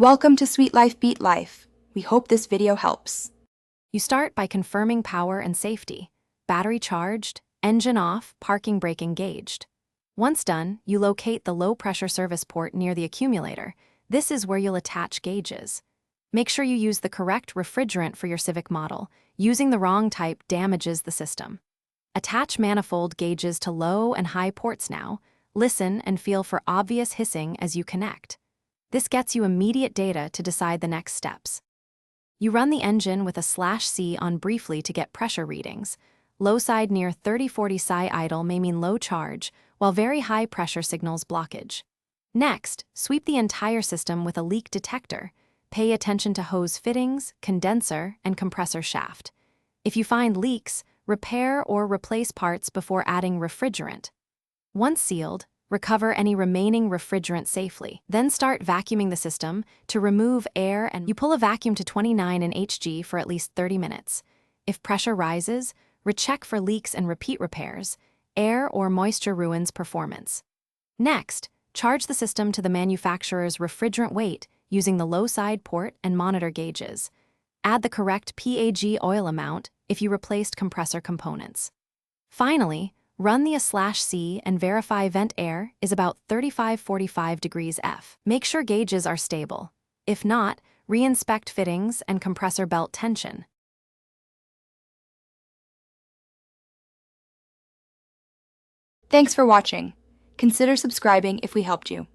Welcome to Sweet Life Beat Life. We hope this video helps. You start by confirming power and safety. Battery charged, engine off, parking brake engaged. Once done, you locate the low-pressure service port near the accumulator. This is where you'll attach gauges. Make sure you use the correct refrigerant for your Civic model. Using the wrong type damages the system. Attach manifold gauges to low and high ports now. Listen and feel for obvious hissing as you connect. This gets you immediate data to decide the next steps. You run the engine with a /C on briefly to get pressure readings. Low side near 30-40 psi idle may mean low charge, while very high pressure signals blockage. Next, sweep the entire system with a leak detector. Pay attention to hose fittings, condenser, and compressor shaft. If you find leaks, repair or replace parts before adding refrigerant. Once sealed, recover any remaining refrigerant safely. Then start vacuuming the system to remove air, and you pull a vacuum to 29 in Hg for at least 30 minutes. If pressure rises, recheck for leaks and repeat repairs. Air or moisture ruins performance. Next, charge the system to the manufacturer's refrigerant weight using the low side port and monitor gauges. Add the correct PAG oil amount if you replaced compressor components. Finally, run the /C and verify vent air is about 35-45 degrees F. Make sure gauges are stable. If not, re-inspect fittings and compressor belt tension. Thanks for watching. Consider subscribing if we helped you.